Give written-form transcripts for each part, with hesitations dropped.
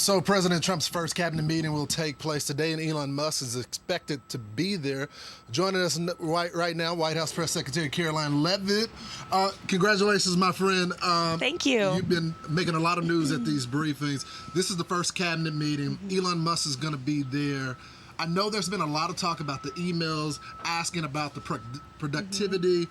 So President Trump's first cabinet meeting will take place today, and Elon Musk is expected to be there. Joining us right now, White House Press Secretary Karoline Leavitt. Congratulations, my friend. Thank you. You've been making a lot of news at these briefings. This is the first cabinet meeting. Elon Musk is going to be there. I know there's been a lot of talk about the emails asking about the productivity.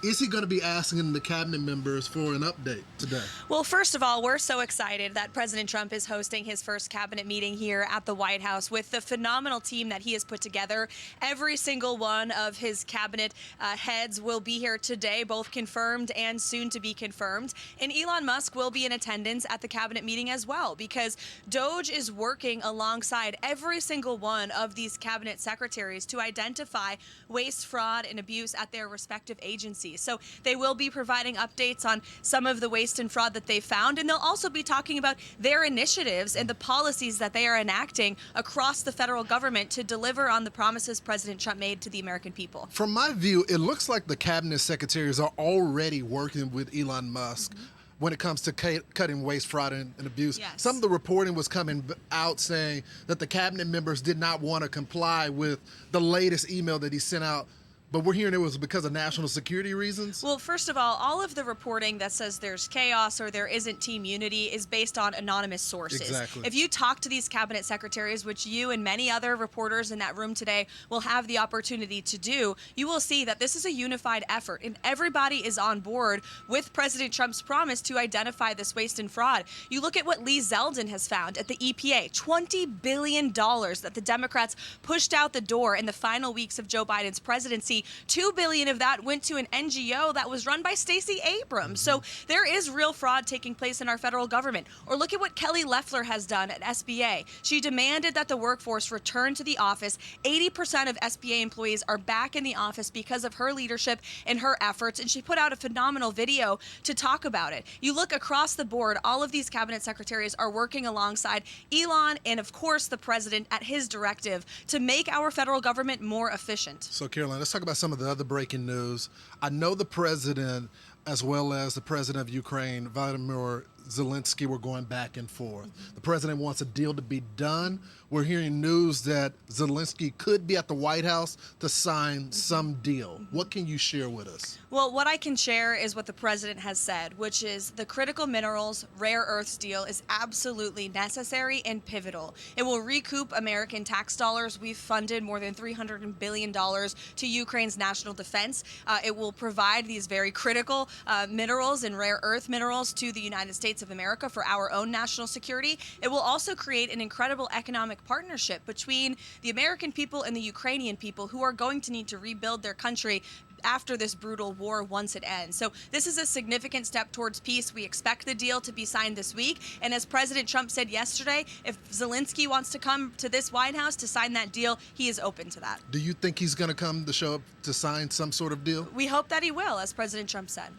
Is he going to be asking the cabinet members for an update today? Well, first of all, we're so excited that President Trump is hosting his first cabinet meeting here at the White House with the phenomenal team that he has put together. Every single one of his cabinet heads will be here today, both confirmed and soon to be confirmed. And Elon Musk will be in attendance at the cabinet meeting as well, because DOGE is working alongside every single one of these cabinet secretaries to identify waste, fraud, and abuse at their respective agencies. So they will be providing updates on some of the waste and fraud that they found, and they'll also be talking about their initiatives and the policies that they are enacting across the federal government to deliver on the promises President Trump made to the American people. From my view, it looks like the cabinet secretaries are already working with Elon Musk when it comes to cutting waste, fraud, and abuse. Yes. Some of the reporting was coming out saying that the cabinet members did not want to comply with the latest email that he sent out. But we're hearing it was because of national security reasons? Well, first of all of the reporting that says there's chaos or there isn't team unity is based on anonymous sources. Exactly. If you talk to these cabinet secretaries, which you and many other reporters in that room today will have the opportunity to do, you will see that this is a unified effort and everybody is on board with President Trump's promise to identify this waste and fraud. You look at what Lee Zeldin has found at the EPA, $20 billion that the Democrats pushed out the door in the final weeks of Joe Biden's presidency. $2 billion of that went to an NGO that was run by Stacey Abrams. So there is real fraud taking place in our federal government. Or look at what Kelly Loeffler has done at SBA. She demanded that the workforce return to the office. 80% of SBA employees are back in the office because of her leadership and her efforts, and she put out a phenomenal video to talk about it. You look across the board, all of these cabinet secretaries are working alongside Elon and, of course, the president at his directive to make our federal government more efficient. So, Caroline, let's talk about some of the other breaking news. I know the president, as well as the president of Ukraine, Volodymyr Zelensky, were going back and forth. The president wants a deal to be done. We're hearing news that Zelensky could be at the White House to sign some deal. What can you share with us? Well, what I can share is what the president has said, which is the critical minerals, rare earths deal is absolutely necessary and pivotal. It will recoup American tax dollars. We've funded more than $300 billion to Ukraine's national defense. It will provide these very critical minerals and rare earth minerals to the United States of America for our own national security. It will also create an incredible economic partnership between the American people and the Ukrainian people who are going to need to rebuild their country after this brutal war once it ends. So this is a significant step towards peace. We expect the deal to be signed this week. And as President Trump said yesterday, if Zelensky wants to come to this White House to sign that deal, he is open to that. Do you think he's going to come to show up to sign some sort of deal? We hope that he will, as President Trump said.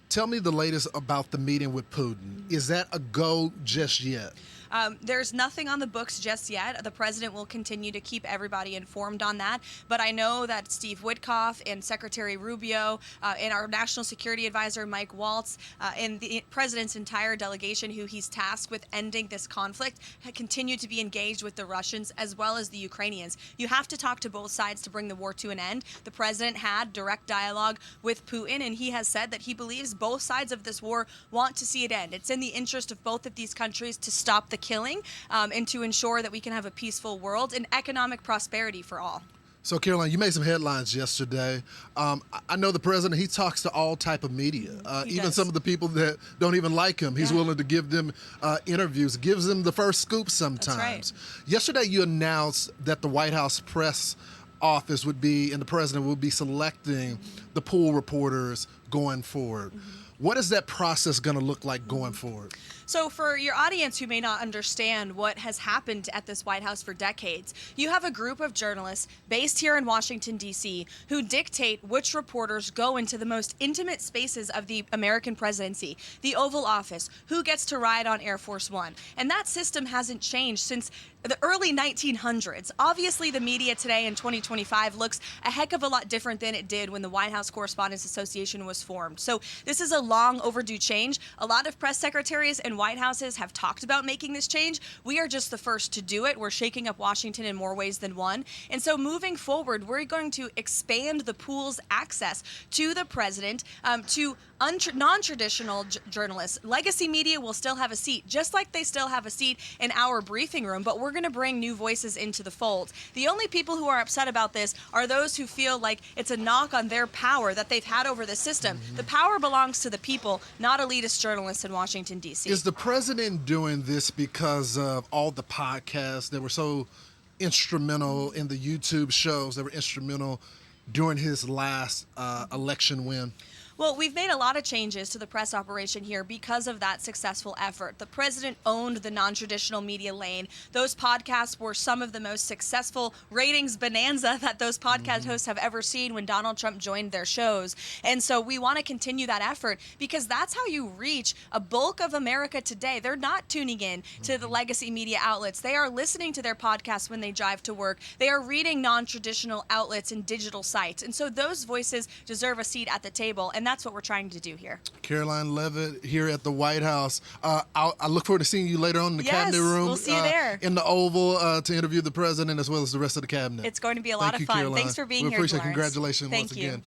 Tell me the latest about the meeting with Putin. Is that a go just yet? There's nothing on the books just yet. The president will continue to keep everybody informed on that. But I know that Steve Witkoff and Secretary Rubio and our National Security Advisor Mike Waltz and the president's entire delegation who he's tasked with ending this conflict continue to be engaged with the Russians as well as the Ukrainians. You have to talk to both sides to bring the war to an end. The president had direct dialogue with Putin, and he has said that he believes both sides of this war want to see it end. It's in the interest of both of these countries to stop the killing and to ensure that we can have a peaceful world and economic prosperity for all. So, Caroline, you made some headlines yesterday. I know the president, he talks to all type of media, even some of the people that don't even like him. He's willing to give them interviews, gives them the first scoop sometimes. That's right. Yesterday, you announced that the White House press office would be, and the president would be selecting the pool reporters going forward. What is that process going to look like going forward? So for your audience who may not understand what has happened at this White House for decades, you have a group of journalists based here in Washington, D.C., who dictate which reporters go into the most intimate spaces of the American presidency, the Oval Office, who gets to ride on Air Force One. And that system hasn't changed since the early 1900s. Obviously, the media today in 2025 looks a heck of a lot different than it did when the White House Correspondents Association was formed. So this is a long overdue change. A lot of press secretaries and White Houses have talked about making this change. We are just the first to do it. We're shaking up Washington in more ways than one. And so moving forward, we're going to expand the pool's access to the president, to non-traditional journalists. Legacy media will still have a seat, just like they still have a seat in our briefing room, but we're going to bring new voices into the fold. The only people who are upset about this are those who feel like it's a knock on their power that they've had over the system. The power belongs to the people, not elitist journalists in Washington, D.C. Is the president doing this because of all the podcasts that were so instrumental in the YouTube shows that were instrumental during his last election win? Well, we've made a lot of changes to the press operation here because of that successful effort. The president owned the non-traditional media lane. Those podcasts were some of the most successful ratings bonanza that those podcast hosts have ever seen when Donald Trump joined their shows. And so we want to continue that effort because that's how you reach a bulk of America today. They're not tuning in to the legacy media outlets. They are listening to their podcasts when they drive to work. They are reading non-traditional outlets and digital sites. And so those voices deserve a seat at the table. And that's what we're trying to do here. Karoline Leavitt here at the White House. I look forward to seeing you later on in the cabinet room. We'll see you there. In the Oval to interview the president as well as the rest of the cabinet. It's going to be a lot of fun. Caroline. Thanks for being we here, appreciate it. Lawrence. Congratulations Thank once you. again.